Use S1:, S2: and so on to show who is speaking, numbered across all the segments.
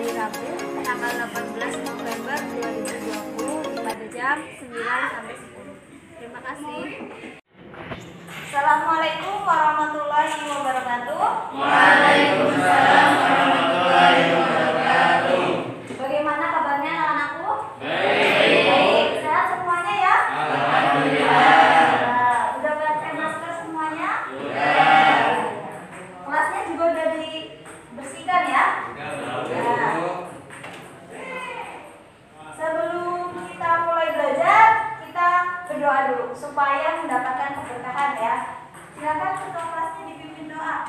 S1: hari Rabu, tanggal 18 November 2020 pada jam 9 sampai 10. Terima kasih.
S2: Assalamualaikum warahmatullahi wabarakatuh.
S3: Waalaikumsalam warahmatullahi wabarakatuh.
S2: Bagaimana kabarnya anak-anakku?
S3: Baik.
S2: Sehat semuanya ya?
S3: Alhamdulillah.
S2: Udah pakai masker semuanya?
S3: Sudah.
S2: Kelasnya juga udah dibersihkan ya? Sebelum kita mulai belajar, kita berdoa dulu supaya mendapatkan keberkahan ya. Silakan ketua kelasnya dipimpin doa.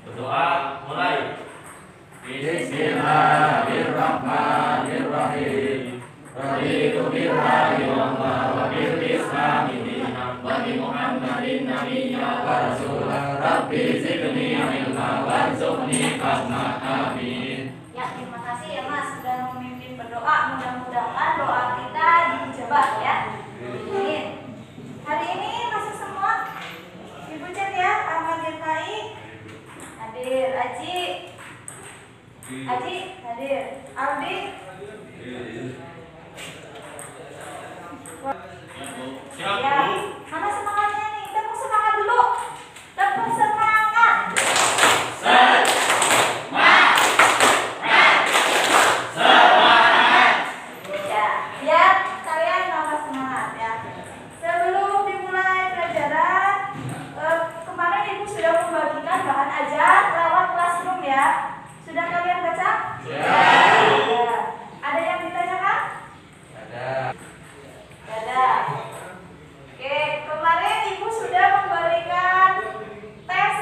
S3: Berdoa mulai. Bismillahirrahmanirrahim. Raditu billahi wa bil islami dinan wa bi Muhammadin nabiyya wa rasulah. Rabbi zidni ilma warzuqni fahma. Amin.
S2: Ya, terima kasih ya Mas sudah memimpin berdoa. Mudah-mudahan doa kita dijabah ya. Amin. Hari ini masih semua Ibu Cen ya, Ahmad Dirkai hadir, Aji hadir, Aldi ya. Mana semangatnya nih? Tepuk semangat dulu. Tepuk semangat. Ya, biar kalian tambah semangat ya. Sebelum dimulai pelajaran, kemarin Ibu sudah membagikan bahan ajar lewat classroom ya. Sudah kalian baca? Ya. Ada yang ditanyakan? Ada. Oke, kemarin Ibu sudah memberikan tes,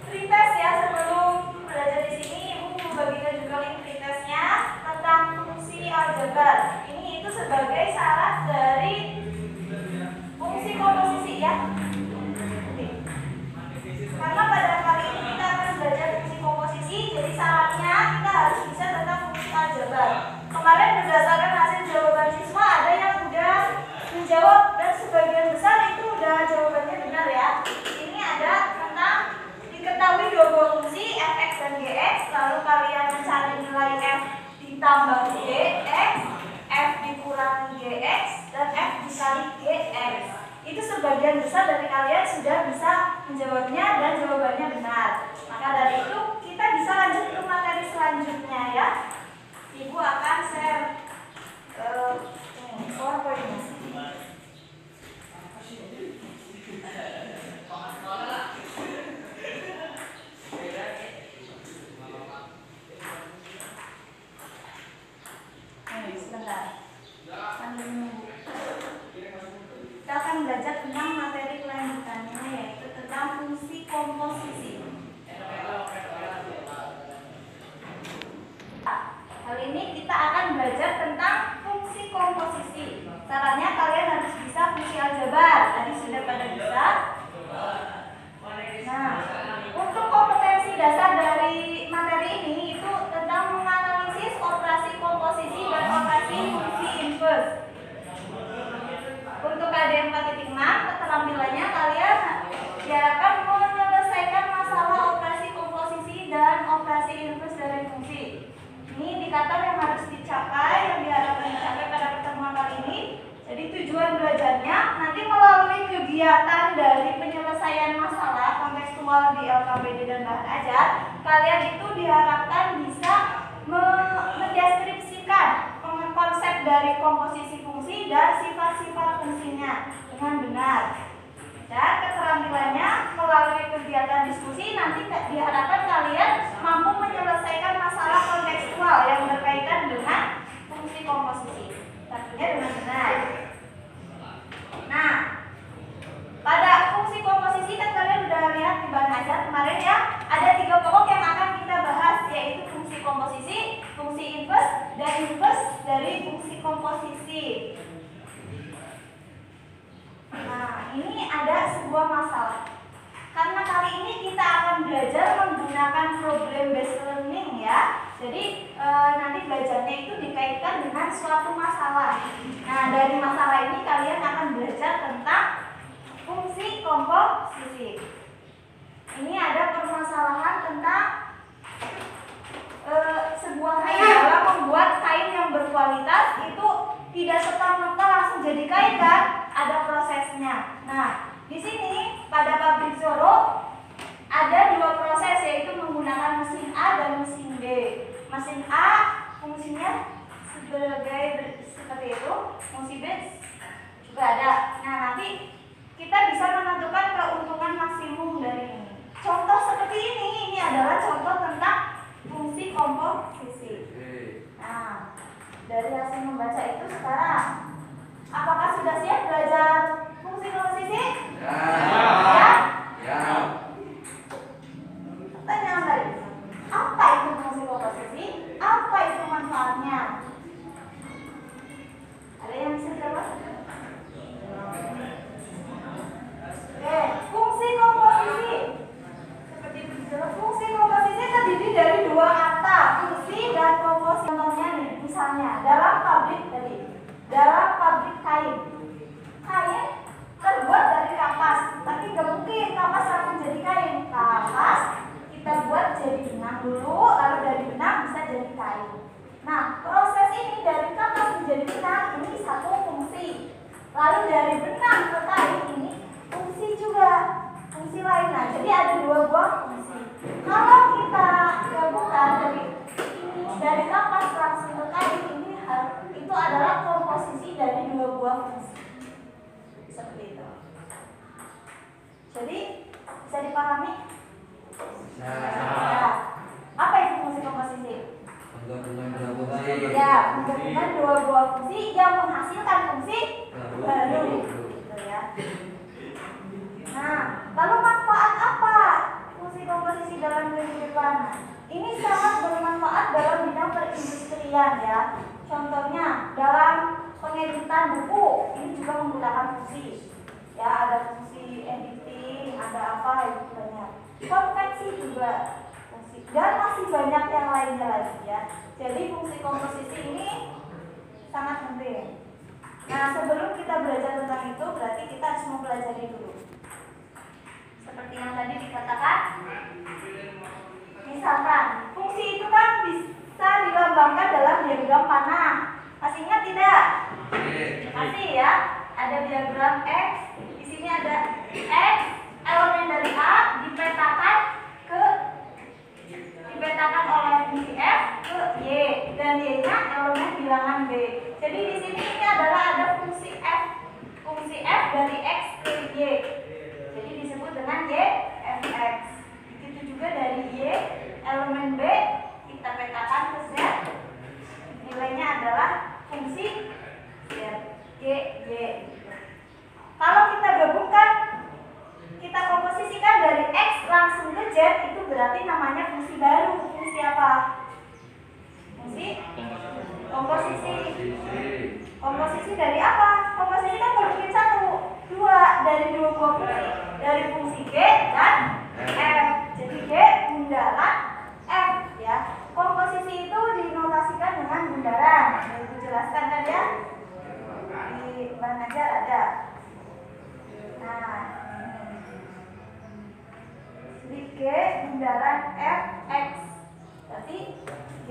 S2: pretest ya. Sebelum belajar di sini, Ibu membagikan juga link pretestnya tentang fungsi aljabar. Ini itu sebagai syarat dari fungsi komposisi ya. Oke. Karena pada kali ini kita akan belajar fungsi komposisi, jadi syaratnya kita harus bisa tentang fungsi aljabar. Kemarin berdasarkan hasil jawaban siswa ada yang udah menjawab dan sebagian besar itu udah jawabannya benar ya. Ini ada tentang diketahui dua buah fungsi fx dan gx, lalu kalian mencari nilai f ditambah gx, f dikurangi gx, dan f dikali gx. Itu sebagian besar dari kalian sudah bisa menjawabnya dan jawabannya benar. Maka dari itu kita bisa lanjut ke materi selanjutnya ya. Ibu akan share PowerPoint-nya. Sebentar. Sambil menunggu. Kita akan belajar tentang materi kelanjutannya, yaitu tentang fungsi komposisi. Kali ini kita akan belajar tentang fungsi komposisi. Caranya kalian harus bisa fungsi aljabar. Tadi sudah pada bisa. Nah, untuk kompetensi dasar dari materi ini itu tentang menganalisis operasi komposisi dan operasi fungsi inverse. Untuk KD 4.6 keterampilannya kalian diharapkan menyelesaikan masalah operasi komposisi dan operasi inverse dari fungsi. Ini indikator yang harus dicapai, yang diharapkan dicapai pada pertemuan kali ini. Jadi tujuan belajarnya nanti melalui kegiatan dari penyelesaian masalah kontekstual di LKPD dan bahan ajar, kalian itu diharapkan bisa mendeskripsikan konsep dari komposisi fungsi dan sifat-sifat fungsinya dengan benar. Dan keterampilannya melalui kegiatan diskusi nanti diharapkan kalian mampu menyelesaikan masalah kontekstual yang berkaitan dengan fungsi komposisi. Tentunya dengan benar. Nah, pada fungsi komposisi kan kalian sudah lihat di bahan ajar kemarin ya, ada 3 pokok yang akan kita bahas, yaitu fungsi komposisi, fungsi inverse, dan inverse dari fungsi komposisi. Nah, ini ada sebuah masalah. Karena kali ini kita akan belajar menggunakan problem based learning ya. Jadi nanti belajarnya itu dikaitkan dengan suatu masalah. Nah, dari masalah ini kalian akan belajar tentang fungsi komposisi. Ini ada permasalahan tentang sebuah kain. Dalam membuat kain yang berkualitas itu tidak serta-merta langsung jadi kain kan? Ada prosesnya. Nah, di sini pada pabrik Zoro ada dua proses, yaitu menggunakan mesin A dan mesin B. Mesin A fungsinya seperti itu, fungsi B juga ada. Nah, nanti kita bisa menentukan keuntungan maksimum dari ini. Contoh seperti ini adalah contoh tentang fungsi komposisi. Nah, dari hasil membaca itu sekarang, apakah sudah siap belajar fungsi komposisi? Ya. Ya. Pertanyaan tadi, apa itu fungsi komposisi? Apa itu manfaatnya? Ada yang bisa jawab? Oke, fungsi komposisi. Seperti berbicara, fungsi komposisi terdiri dari dua kata, fungsi dan komposisi. Contohnya nih, misalnya dalam pabrik kain. Kain terbuat dari kapas, tapi gak mungkin kapas langsung jadi kain. Kapas kita buat jadi benang dulu, lalu dari benang bisa jadi kain. Nah, proses ini dari kapas menjadi benang ini satu fungsi. Lalu dari benang ke kain ini fungsi juga, fungsi lain. Nah, jadi ada dua buah fungsi. Kalau kita gabungkan dari kapas langsung ke kain ini, itu adalah komposisi dari dua buah fungsi. Seperti itu. Jadi bisa dipahami? Ya. Apa itu fungsi komposisi? Ya, menggabungkan dua buah fungsi yang menghasilkan fungsi baru, gitu ya. Nah, lalu manfaat apa fungsi komposisi dalam kehidupan? Ini sangat bermanfaat dalam bidang perindustrian ya. Contohnya dalam pengeditan buku, ini juga menggunakan fungsi. Ya, ada fungsi editing, ada apa itu banyak. Konveksi juga fungsi, dan masih banyak yang lainnya lagi ya. Jadi fungsi komposisi ini sangat penting. Nah, sebelum kita belajar tentang itu, berarti kita harus mempelajari dulu. Seperti yang tadi dikatakan, misalkan fungsi itu kan bisa dilambangkan dalam diagram panah. Masih ingat tidak? Masih ya. Ada diagram X, di sini ada X, elemen dari A dipetakan oleh fungsi F ke Y, dan Y-nya elemen bilangan B. Jadi di sini ini adalah ada fungsi F dari X ke Y. Jadi disebut dengan Y Fx. Begitu juga dari Y elemen B kita petakan ke Z, nilainya adalah fungsi Z G Y. Kalau kita gabungkan, kita komposisikan dari X langsung ke Z, itu berarti namanya fungsi baru. Fungsi apa? Fungsi komposisi. Komposisi dari apa? Komposisi kan baru bikin dari dua buah fungsi, dari fungsi G dan F. Jadi G bundaran F ya. Komposisi itu dinotasikan dengan bundaran. Ibu jelaskan kan ya? Di bahan ajar ada. Nah, jadi G bundaran Fx, berarti G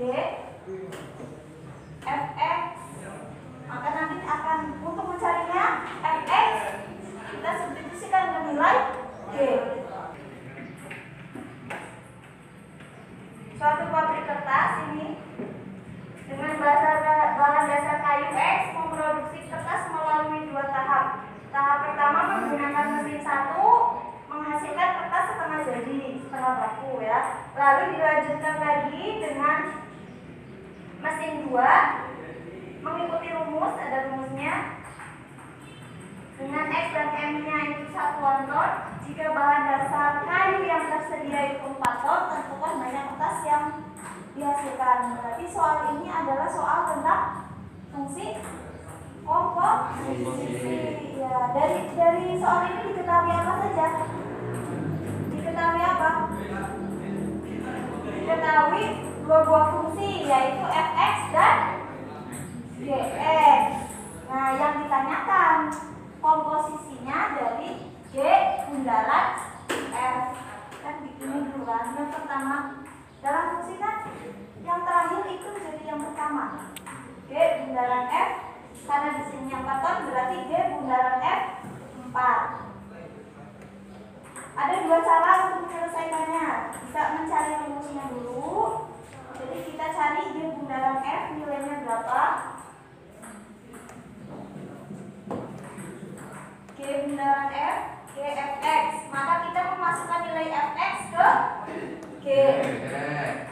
S2: Fx. Maka nanti akan untuk mencarinya Fx kita substitusikan dengan nilai G. Suatu pabrik kertas ini dengan bahan dasar kayu X memproduksi kertas melalui dua tahap. Tahap pertama menggunakan mesin 1 menghasilkan kertas setengah jadi, setengah baku ya. Lalu dilanjutkan lagi dengan mesin 2 mengikuti rumus, ada rumusnya. Dengan X dan M-nya itu satuan ton. Jika bahan dasar kayu yang tersedia itu 4 ton, tentukan banyak kertas yang dihasilkan. Berarti soal ini adalah soal tentang fungsi komposisi. Ya, dari soal ini diketahui apa saja? Diketahui apa? Diketahui dua buah fungsi, yaitu Fx dan Gx. Nah, yang ditanyakan komposisinya dari G bundaran F. Kan kan. Yang pertama dalam fungsi kan yang terakhir itu jadi yang pertama. G bundaran F, karena di sini yang 4 ton berarti G bundaran F 4. Ada dua cara untuk menyelesaikannya. Bisa mencari rumusnya dulu. Jadi kita cari G bundaran F nilainya berapa. G bundaran F, G fx. Maka kita memasukkan nilai fx ke G.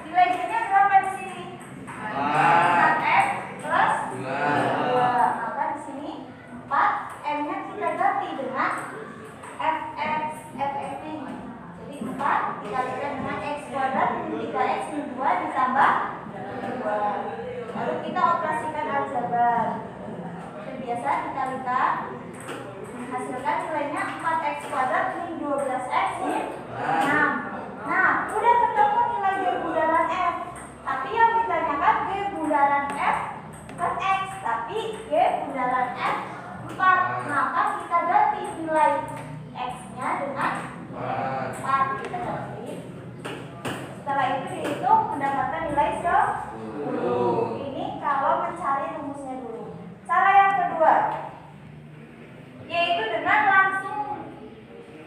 S2: Nilai G-nya berapa di sini? 4f plus 2. Maka di sini 4, M-nya kita ganti dengan fx. fx ini. Jadi 4 dikalikan dengan x kuadrat min 3x min 2 ditambah 2. Lalu kita operasikan aljabar. Seperti biasa dikalikan, menghasilkan nilainya 4x kuadrat min 12x min 6. Nah, udah ketemu nilai G bundaran F. Tapi yang ditanyakan G bundaran F bukan x, tapi G bundaran F 4. Maka kita ganti nilai x-nya dengan 4. Kita ganti. Setelah itu dihitung mendapatkan nilai 10. Ini kalau mencari rumusnya dulu. Cara yang kedua, yaitu dengan langsung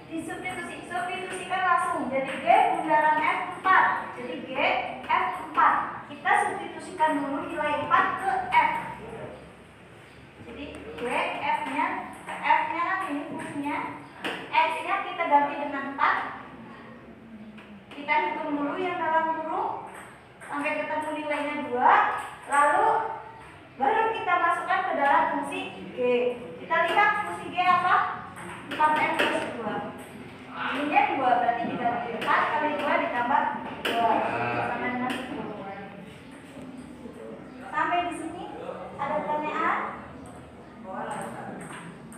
S2: disubstitusikan langsung. Jadi G bundaran F4. Jadi G F4. Kita substitusikan dulu nilai 4 ke F. Jadi G F-nya kan ini fungsinya. X-nya kita ganti dengan 4. Kita hitung dulu yang dalam kurung sampai ketemu nilainya 2. Lalu baru kita masukkan ke dalam fungsi G. Kita lihat fungsi G apa? 4x plus 2. Ininya 2, berarti diganti 4 kali 2 ditambah 2 sama dengan 10. Sampai di sini ada pertanyaan?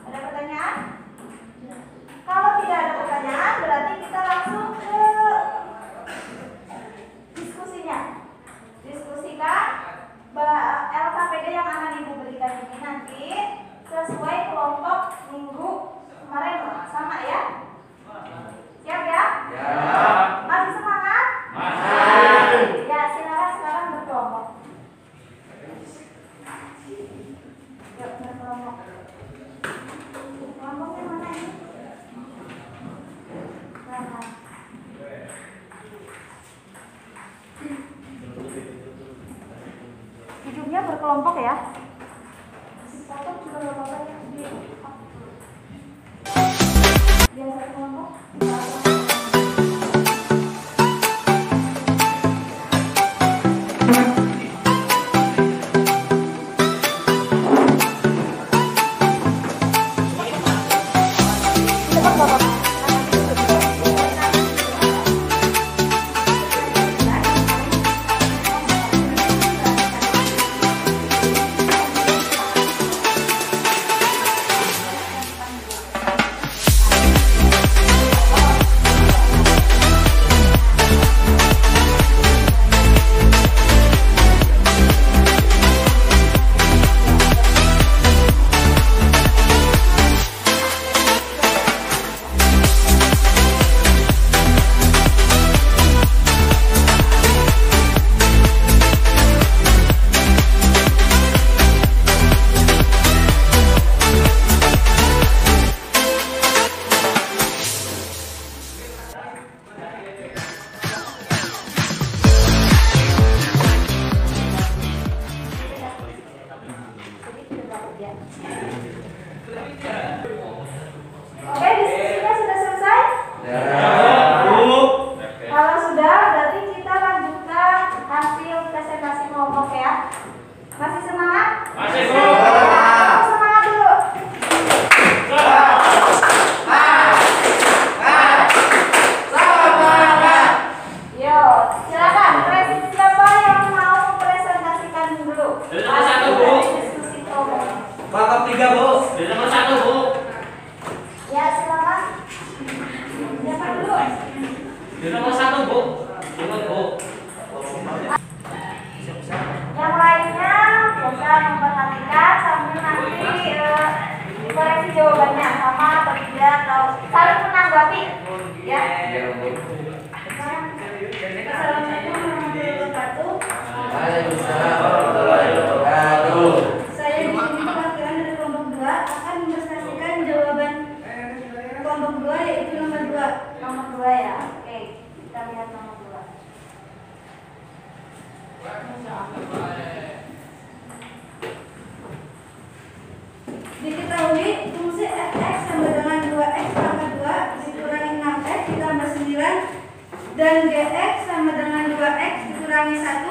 S2: Ada pertanyaan? Kalau tidak ada pertanyaan, berarti kita langsung ke diskusinya. Diskusikan L sampai D yang akan Ibu berikan ini nanti sesuai kelompok minggu kemarin, sama ya? Siap ya?
S3: Ya.
S2: Masih semangat?
S3: Masih.
S2: Ya, silakan sekarang berkelompok. Yuk, berkelompok. Kelompoknya mana ini? Mana? Hidupnya berkelompok ya. Potong juga nggak apa-apa ya. Biar satu kelompok. Oke, diskusinya sudah selesai? Kalau sudah, berarti kita lanjutkan hasil presentasi kelompok ya. Masih semangat?
S3: Masih, Bu.
S2: Semangat dulu. Yo, silakan. Siapa yang mau presentasikan dulu?
S3: Dari nomor 1, Bu.
S2: Diskusi kelompok.
S4: Kelompok 3, Bu.
S3: Dari nomor 1, Bu.
S2: Ya, silakan. Siapa dulu?
S3: Dari nomor 1, Bu. Ingat, Bu.
S2: Yang lainnya bisa memperhatikan sambil nanti koreksi jawabannya sama atau tidak atau saling menanggapi ya.
S4: Diketahui fungsi fx sama dengan 2x pangkat 2 dikurangi 6x ditambah 9 dan gx sama dengan 2x dikurangi 1.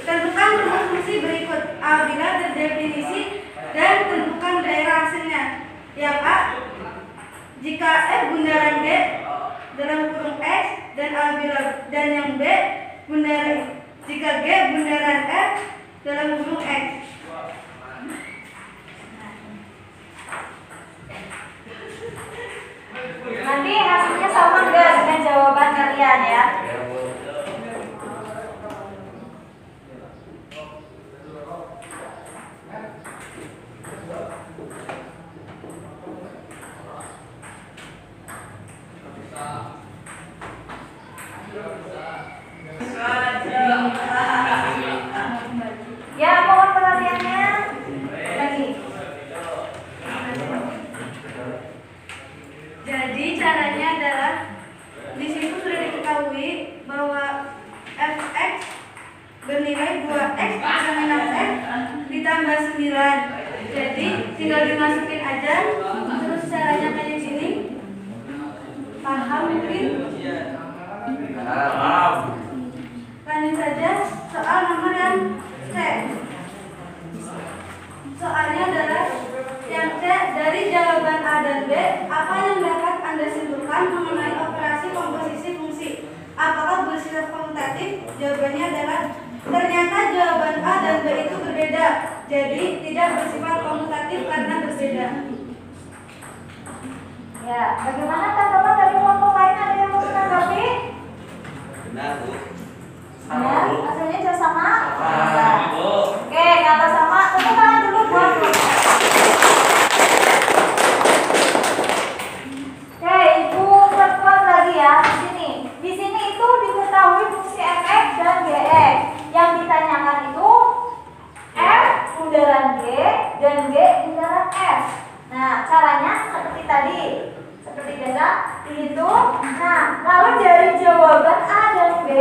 S4: Tentukan rumus fungsi berikut apabila terdefinisi dan tentukan daerah hasilnya. Yang A, jika f bundaran g dalam kurung x dan yang B bundaran jika g bundaran f dalam kurung x.
S2: Nanti hasilnya sama enggak dengan jawaban kalian ya? Ya, mohon perhatiannya lagi.
S4: Jadi caranya adalah di situ sudah diketahui bahwa fx bernilai 2x dikurangi 6x ditambah 9. Jadi tinggal dimasukin aja. Terus caranya kayak gini. Paham mungkin? Lanjut saja soal nomor yang C. Soalnya adalah yang C, dari jawaban A dan B, apa yang dapat Anda simpulkan mengenai operasi komposisi fungsi? Apakah bersifat komutatif? Jawabannya adalah ternyata jawaban A dan B itu berbeda. Jadi tidak bersifat komutatif karena berbeda.
S2: Ya, bagaimana tanggapan dari kelompok lain? Ada yang mau menanggapi?
S3: Benar, Bu.
S2: Ya, hasilnya juga sama? Ya. Oke, kata sama. Tepuk tangan dulu buat. Oke, Ibu perkuat lagi ya di sini. Di sini itu diketahui fungsi fx dan gx. Yang ditanyakan itu f bundaran g dan g bundaran f. Nah, caranya seperti tadi. Seperti biasa dihitung. Nah, lalu dari jawaban A dan B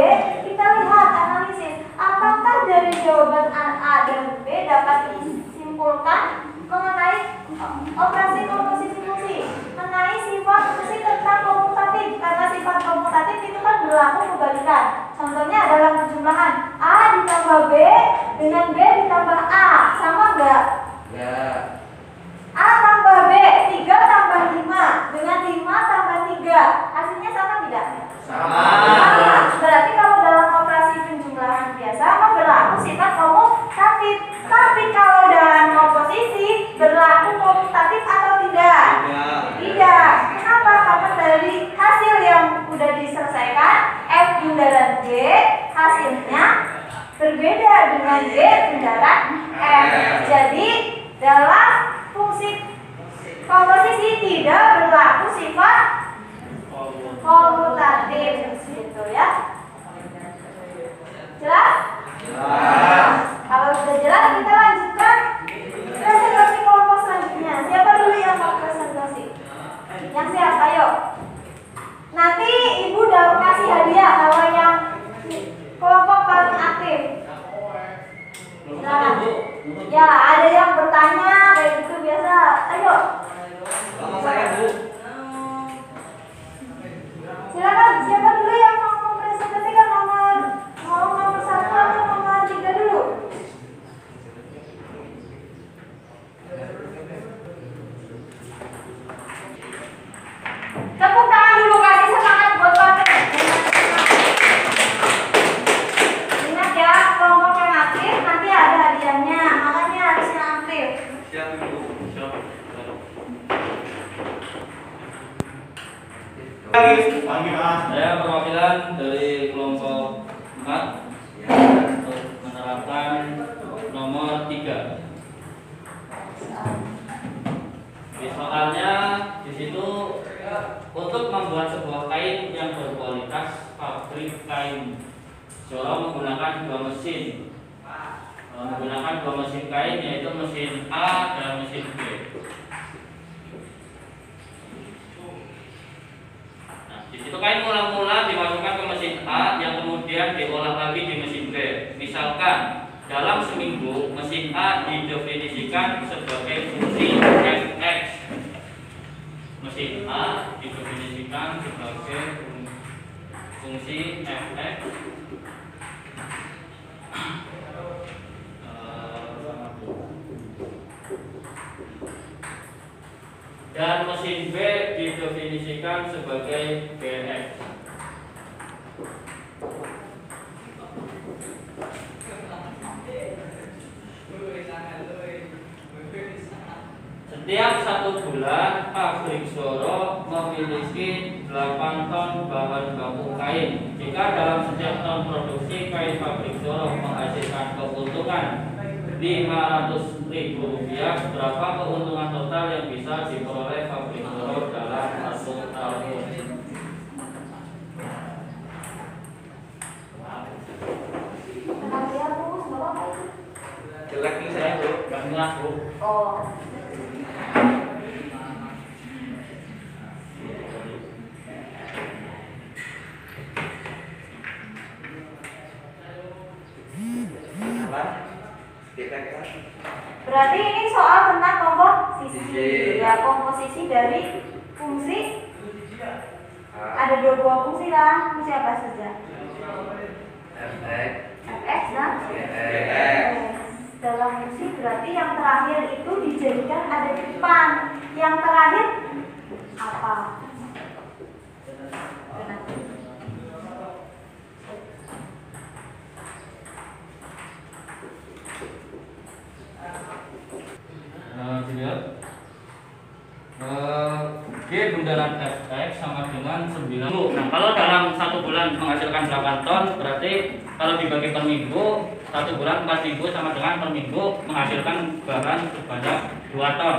S2: kita lihat analisis apakah dari jawaban A dan B dapat disimpulkan mengenai operasi komposisi fungsi, mengenai sifat fungsi tentang komutatif, karena sifat komutatif itu kan berlaku kebalikan. Contohnya dalam penjumlahan A ditambah B dengan B ditambah A, sama enggak?
S3: Ya.
S2: A tambah B, 3 tambah 5 dengan 5 tambah 3, hasilnya sama tidak?
S3: Sama.
S2: Berarti kalau dalam operasi penjumlahan biasa mah berlaku sifat komutatif. Tapi kalau dalam komposisi berlaku komutatif atau tidak? Tidak. Kenapa? Karena dari hasil yang sudah diselesaikan F bundaran G hasilnya berbeda dengan G bundaran F. Jadi dalam fungsi komposisi tidak berlaku sifat komutatif, gitu ya. Jelas? Kalau sudah jelas kita lanjutkan presentasi kelompok selanjutnya. Siapa dulu yang mau presentasi? Yang siap, ayo. Nanti ibu udah kasih hadiah kalau yang kelompok paling aktif. Silakan. Ya, ada yang bertanya kayak gitu biasa. Ayo.
S3: Sama saya, Bu.
S2: Silakan, siapa dulu yang mau mempresentasikan nomor 1 atau nomor 3 dulu? Tepuk tangan dulu, kasih semangat buat partner. Ingat ya, kelompok yang aktif nanti ada hadiahnya, makanya harus yang aktif.
S3: Siap, Ibu. Siap.
S5: Saya perwakilan dari kelompok 4 untuk menerapkan nomor 3. Di soalnya di situ untuk membuat sebuah kain yang berkualitas pabrik kain Jolo menggunakan 2 mesin. Menggunakan 2 mesin kain yaitu mesin A dan mesin B. Itu kain mula-mula dimasukkan ke mesin A yang kemudian diolah lagi di mesin B. mesin A didefinisikan sebagai fungsi fx. Mesin A didefinisikan sebagai fungsi fx dan mesin B didefinisikan sebagai bx. Setiap 1 bulan pabrik Zoro memiliki 8 ton bahan baku kain. Jika dalam setiap ton produksi kain pabrik Zoro menghasilkan keuntungan Rp500.000, berapa keuntungan total yang bisa diperoleh pabrik Zoro dalam 1 tahun?
S3: Jelek nih saya, Bu.
S5: Gak jelas, Bu.
S2: Oh. Berarti ini soal tentang komposisi. Ya, komposisi dari fungsi. Ada 2 buah fungsi lah. Fungsi apa saja? fx dan dalam fungsi berarti yang terakhir itu dijadikan ada di depan. Yang terakhir apa?
S5: Dilihat G bundaran fx sama dengan 9. Nah, kalau dalam 1 bulan menghasilkan 8 ton, berarti kalau dibagi per minggu, 1 bulan 4.000 sama dengan per minggu menghasilkan bahan sebanyak 2 ton.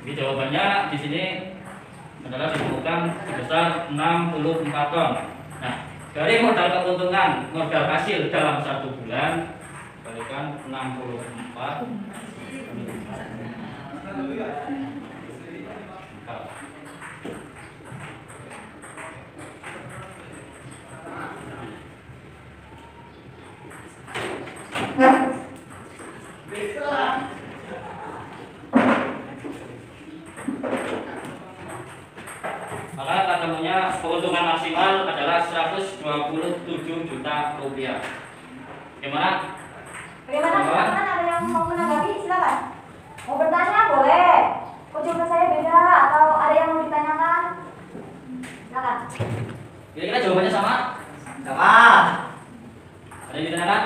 S5: Jadi jawabannya di sini adalah ditemukan sebesar 64 ton. Nah, dari modal keuntungan, modal hasil dalam 1 bulan balikan 64 maka ketemunya keuntungan maksimal adalah 127 juta rupiah. Gimana?
S2: Bagaimana teman-teman, ada yang mau menanggapi? Silakan. Mau bertanya boleh. Kok jawaban saya beda atau ada yang mau ditanyakan? Silakan.
S5: Kira-kira jawabannya sama?
S3: Sama.
S5: Ada yang ditanyakan?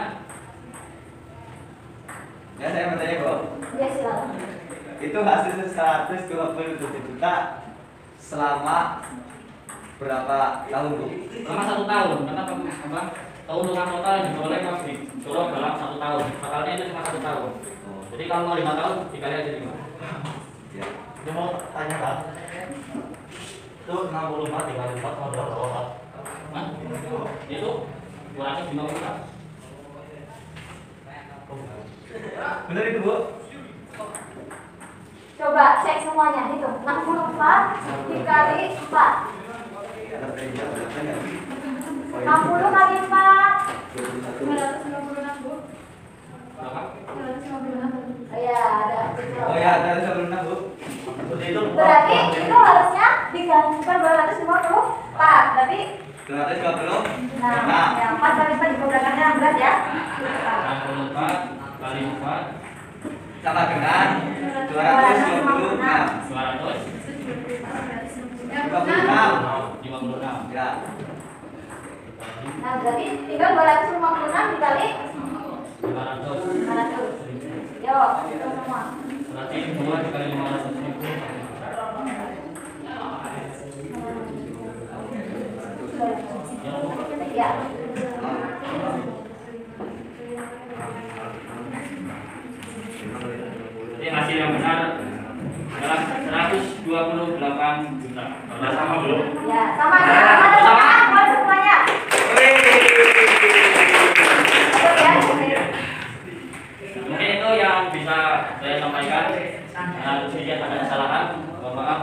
S3: Ya, saya mau tanya, Bu.
S2: Ya, silakan.
S3: Itu hasil 127 juta selama berapa tahun, Bu?
S5: Selama 1 tahun. Karena apa? Keuntungan total yang diperoleh pabrik Zoro dalam 1 tahun. Totalnya itu cuma 1 tahun. Jadi kalau mau 5 tahun dikali aja 5.
S3: Ya.
S6: Dia mau tanya kan? Itu 64 dikali 4 sama berapa?
S5: Hah? Itu 250 juta.
S3: Benar itu, Bu?
S2: Coba cek semuanya, hitung. 64 dikali 4. 60 kali 4.
S4: 956, Bu.
S5: Berapa?
S4: 956.
S2: Ya, ada.
S3: Oh ya, ada 96, Bu.
S6: Itu
S2: Berarti itu harusnya digabungkan 254. Berarti
S3: 250.
S2: nah, yang 4 kali 4 dikumpulkannya 16 ya.
S5: 64 kali 4
S3: Sama dengan 226.
S5: 200 56.
S3: Ya.
S2: Nah, berarti tinggal 256 dikali
S5: 500.
S2: 500. Yo, hitung semua.
S5: Berarti 2 dikali 500.000.
S2: Ya.
S5: Jadi hasil yang benar adalah 128 juta. Sudah sama belum?
S2: Ya, sama buat semuanya.
S5: Mungkin itu yang bisa saya sampaikan. Nah, sedikit ada kesalahan, mohon maaf.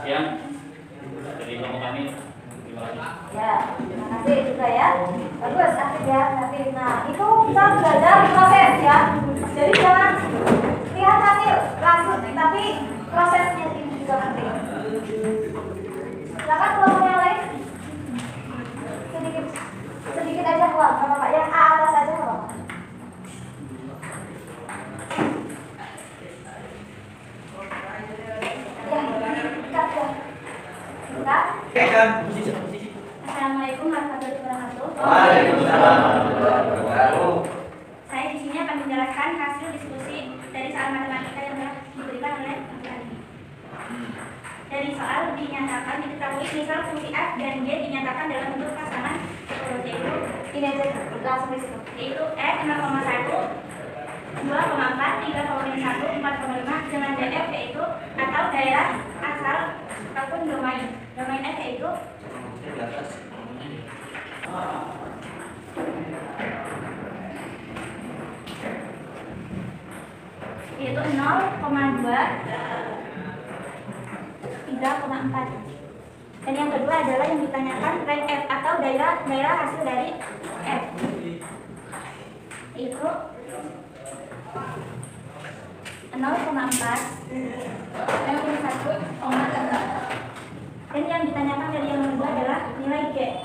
S5: Sekian dari kelompok kami. Terima kasih.
S2: Ya, terima kasih juga ya. Bagus, aktif ya.
S1: Assalamualaikum warahmatullahi wabarakatuh.
S3: Waalaikumsalam warahmatullahi wabarakatuh.
S1: Saya di sini akan menjelaskan hasil diskusi dari soal matematika yang telah diberikan oleh Pak Adi. Dari soal dinyatakan diketahui misal fungsi f dan g dinyatakan dalam bentuk pasangan yaitu ini aja langsung di situ, yaitu f 0,1, 2,4, 3,1, 4,5 dengan df yaitu atau daerah asal ataupun domain f yaitu yaitu 0,2, 3,4. Dan yang kedua adalah yang ditanyakan rank f atau daerah hasil dari f itu 0,4, 1,3. Dan yang ditanyakan dari yang kedua adalah nilai g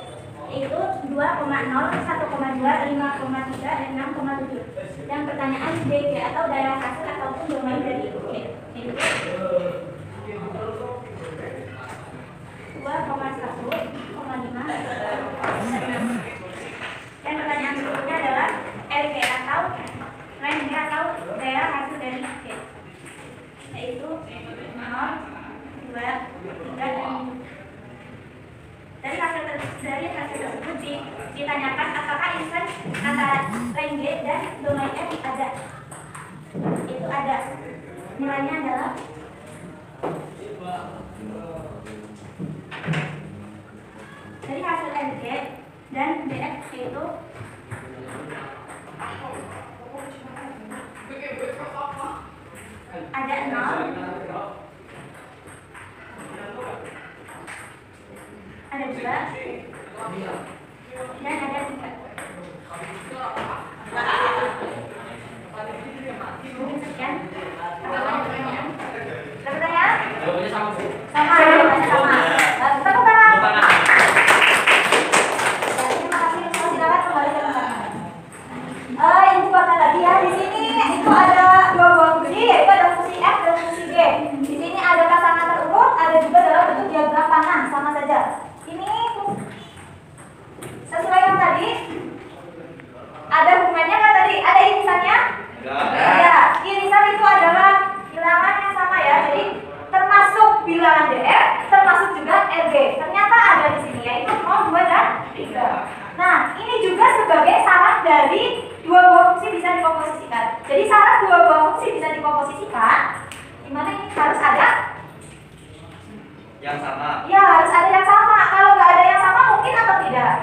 S1: yaitu 2,0, 1,2, 5,3, dan 6,7. Yang pertanyaan dg atau daerah hasil ataupun domain dari g yaitu 2,1, 0,5, 6. Dan pertanyaan berikutnya adalah RG atau rank G atau daerah hasil dari G yaitu 0, 2, 3, dan dari hasil tersebut ditanyakan apakah event antara rank G dan domain F ada. Itu ada. Nilainya adalah dari hasil RG dan DF yaitu ada 0, ada 2, dan ada 3. Mungkin sekian. Ada pertanyaan?
S5: Jawabannya sama, Bu.
S1: Sama. Tepuk tangan. Terima kasih. Silakan kembali ke tempat. Ibu kata lagi ya, di sini itu ada dua buah fungsi, yaitu ada fungsi f dan fungsi g. Di sini ada pasangan terurut, ada juga dalam bentuk diagram panah, sama saja. Ini sesuai yang tadi. Ada hubungannya nggak tadi? Ada irisannya? Ya, irisan itu adalah bilangan yang sama ya. Jadi termasuk bilangan df, termasuk juga rg. Ternyata ada di sini yaitu 0, 2, dan 3. Nah, ini juga sebagai syarat dari dua buah fungsi bisa dikomposisikan. Jadi syarat dua buah fungsi bisa dikomposisikan, dimana ini harus ada
S3: Yang sama.
S1: ya, harus ada yang sama. Kalau nggak ada yang sama mungkin atau tidak?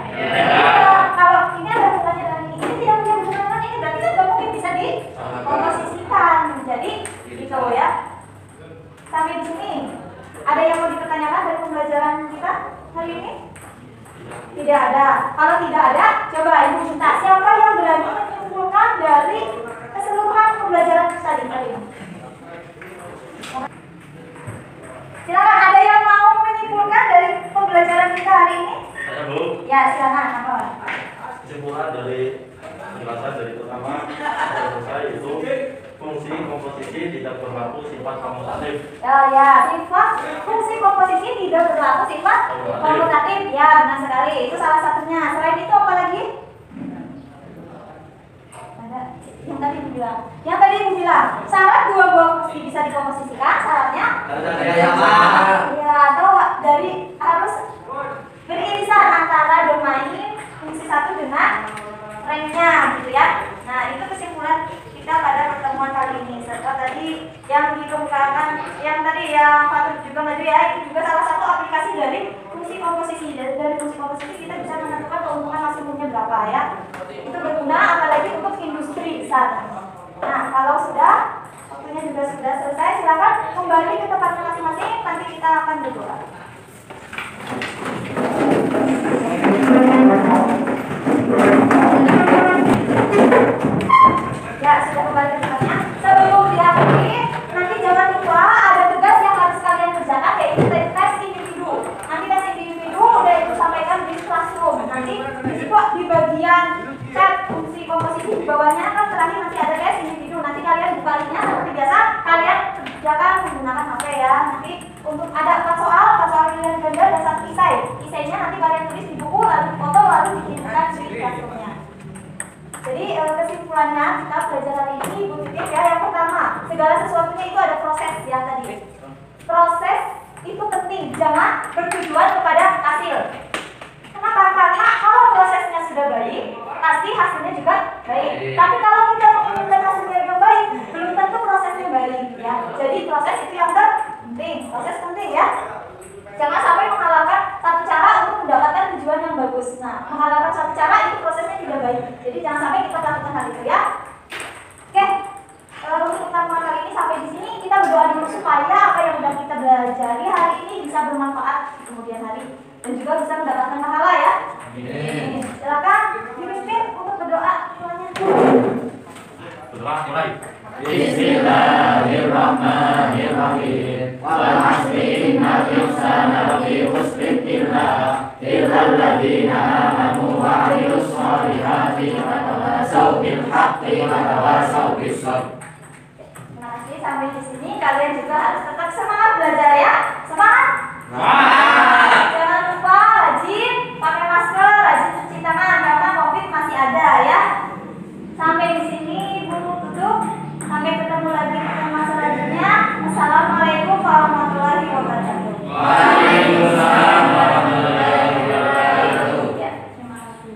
S1: Kalau ini ada hubungannya dengan ini tidak punya hubungan dengan ini, berarti kan nggak mungkin bisa dikomposisikan. Jadi gitu ya. Sampai di sini ada yang mau dipertanyakan dari pembelajaran kita hari ini? Tidak ada. Kalau tidak ada, coba ibu minta siapa yang berani menyimpulkan dari keseluruhan pembelajaran tadi hari ini. Silakan, ada yang mau menyimpulkan dari pembelajaran kita hari ini?
S6: Saya, Bu.
S1: Ya, silakan. Apa?
S6: Kesimpulan dari penjelasan dari pertama menurut saya itu fungsi komposisi tidak berlaku sifat komutatif.
S1: Ya, sifat fungsi komposisi tidak berlaku sifat komutatif. Ya, benar sekali. Itu salah satunya. Selain itu apa lagi? Ada yang tadi ibu bilang. Yang tadi ibu bilang, syarat dua buah fungsi bisa dikomposisikan. Syaratnya
S3: Yang sama.
S1: ya, atau dari harus beririsan antara domain fungsi satu dengan ranknya, gitu ya. Nah, itu kesimpulan kita pada pertemuan kali ini. Serta tadi yang dikemukakan, yang tadi yang patut juga ngadu ya, itu juga salah satu aplikasi dari fungsi komposisi. Dari fungsi komposisi kita bisa menentukan keuntungan maksimumnya berapa ya. Itu berguna apalagi untuk industri besar. Nah, kalau sudah waktunya juga sudah selesai, silakan kembali ke tempatnya masing-masing. Nanti kita akan berdoa. Ya, sudah kembali ke tempatnya. Sebelum diakhiri, nanti jangan lupa ada tugas yang harus kalian kerjakan, yaitu tes individu. Nanti tes individu udah ibu sampaikan di classroom. Nanti di bagian chat fungsi komposisi di bawahnya kan terakhir nanti ada tes individu. Nanti kalian buka linknya seperti biasa, kalian kerjakan menggunakan jangan sampai ya. Nanti untuk ada 4 soal pilihan ganda dan 1 isai. Isainya nanti kalian tulis di buku, lalu foto, lalu dikirimkan di classroom-nya. Jadi kesimpulannya kita belajar hari ini Ibu Titik ya. Yang pertama, segala sesuatunya itu ada proses ya tadi. Proses itu penting, jangan bertujuan kepada hasil. Kenapa? Karena kalau prosesnya sudah baik, pasti hasilnya juga baik. Tapi kalau kita menginginkan hasilnya yang baik, belum tentu prosesnya baik ya. Jadi proses itu yang terpenting, proses penting ya. Jangan sampai menghalalkan satu cara untuk mendapatkan tujuan yang bagus. Nah, menghalalkan satu cara itu prosesnya tidak baik. Jadi jangan sampai kita lakukan hal itu ya. Oke, untuk pertemuan kali ini sampai di sini. Kita berdoa dulu supaya apa yang sudah kita pelajari hari ini bisa bermanfaat di kemudian hari dan juga bisa mendapatkan pahala ya. Amin. Silakan dipimpin untuk berdoa semuanya.
S6: Berdoa mulai.
S3: Bismillahirrahmanirrahim. Wal 'asri innal insana lafi khusr illa alladziina aamanu wa 'amilus shalihati wa tawasaw bil haqqi wa tawasaw bis sabr.
S1: Terima kasih sampai di sini. Kalian juga harus tetap semangat belajar ya. Semangat. Jangan lupa rajin pakai masker, rajin cuci tangan karena COVID masih ada ya. Sampai di sini Ibu tutup. Sampai ketemu lagi di pertemuan selanjutnya. Assalamualaikum warahmatullahi wabarakatuh.
S3: Waalaikumsalam warahmatullahi wabarakatuh.
S1: Ya, terima kasih.